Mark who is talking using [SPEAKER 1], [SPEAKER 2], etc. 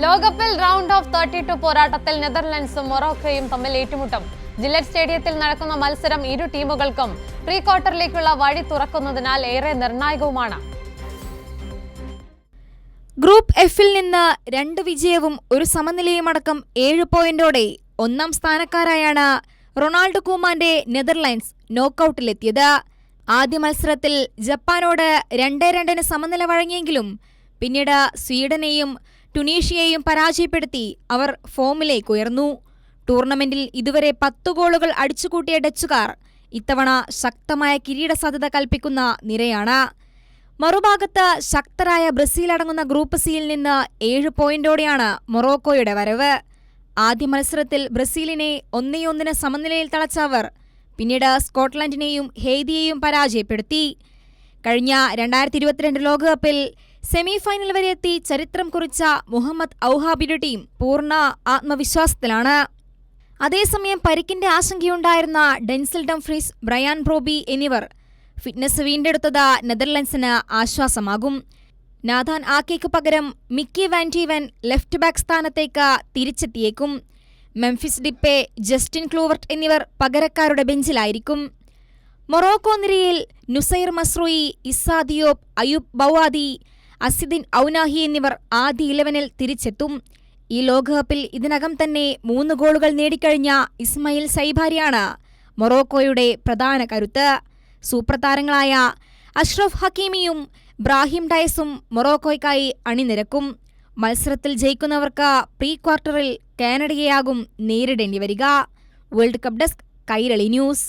[SPEAKER 1] ലോകകപ്പിൽ round of 32 പോരാട്ടത്തിൽ നെതർലൻഡ്സും മൊറോക്കോയും തമ്മിൽ ഏറ്റുമുട്ടും. ജില്ലറ്റ് സ്റ്റേഡിയത്തിൽ നടക്കുന്ന മത്സരം ഇരു ടീമുകൾക്കും പ്രീ ക്വാർട്ടറിലേക്കുള്ള വഴി തുറക്കുന്നതിനാൽ ഏറെ നിർണായകവുമാണ്.
[SPEAKER 2] ഗ്രൂപ്പ് എഫിൽ നിന്ന് 2 വിജയവും ഒരു സമനിലയുമടക്കം 7 പോയിന്റോടെ ഒന്നാം സ്ഥാനക്കാരായാണ് റൊണാൾഡോ കൂമാന്റെ നെതർലൻഡ്സ് നോക്കൌട്ടിലെത്തിയത്. ആദ്യ മത്സരത്തിൽ ജപ്പാനോട് 2-2 സമനില വഴങ്ങിയെങ്കിലും പിന്നീട് സ്വീഡനെയും ടുണീഷ്യയെയും പരാജയപ്പെടുത്തി അവർ ഫോമിലേക്ക് ഉയർന്നു. ടൂർണമെന്റിൽ ഇതുവരെ 10 ഗോളുകൾ അടിച്ചുകൂട്ടിയ ഡച്ചുകാർ ഇത്തവണ ശക്തമായ കിരീട സാധ്യത കൽപ്പിക്കുന്ന നിരയാണ്. മറുഭാഗത്ത് ശക്തരായ ബ്രസീൽ അടങ്ങുന്ന ഗ്രൂപ്പ് സിയിൽ നിന്ന് 7 പോയിന്റോടെയാണ് മൊറോക്കോയുടെ വരവ്. ആദ്യ മത്സരത്തിൽ ബ്രസീലിനെ 1-1 സമനിലയിൽ തളച്ച അവർ പിന്നീട് സ്കോട്ട്ലൻഡിനെയും ഹെയ്തിയെയും പരാജയപ്പെടുത്തി. കഴിഞ്ഞ 2022 ലോകകപ്പിൽ സെമി ഫൈനൽ വരെ എത്തി ചരിത്രം കുറിച്ച മുഹമ്മദ് ഔഹാബിയുടെ ടീം പൂർണ്ണ ആത്മവിശ്വാസത്തിലാണ്. അതേസമയം പരിക്കിന്റെ ആശങ്കയുണ്ടായിരുന്ന ഡെൻസിൽ ഡംഫ്രീസ്, ബ്രയാൻ ബ്രോബി എന്നിവർ ഫിറ്റ്നസ് വീണ്ടെടുത്തത് നെതർലൻഡ്സിന് ആശ്വാസമാകും. നാഥാൻ ആക്കെയ്ക്ക് പകരം മിക്കി വാൻ ടീവൻ ലെഫ്റ്റ് ബാക്ക് സ്ഥാനത്തേക്ക് തിരിച്ചെത്തിയേക്കും. മെംഫിസ് ഡിപ്പെ, ജസ്റ്റിൻ ക്ലൂവർട്ട് എന്നിവർ പകരക്കാരുടെ ബെഞ്ചിലായിരിക്കും. മൊറോക്കോ നിരയിൽ നുസൈർ മസ്രൂയി, ഇസാ ദിയോപ്, അയൂബ് ബൗവാദി, അസിദിൻ ഔനാഹി എന്നിവർ ആദ്യ 11-ൽ തിരിച്ചെത്തും. ഈ ലോകകപ്പിൽ ഇതിനകം തന്നെ 3 ഗോളുകൾ നേടിക്കഴിഞ്ഞ ഇസ്മായിൽ സൈബാരിയാണ് മൊറോക്കോയുടെ പ്രധാന കരുത്ത്. സൂപ്പർ താരങ്ങളായ അഷ്റഫ് ഹക്കീമിയും ബ്രാഹിം ഡയസും മൊറോക്കോയ്ക്കായി അണിനിരക്കും. മത്സരത്തിൽ ജയിക്കുന്നവർക്ക് പ്രീ ക്വാർട്ടറിൽ കാനഡയെയാകും നേരിടേണ്ടി വരിക. World cup desk, Kairali news.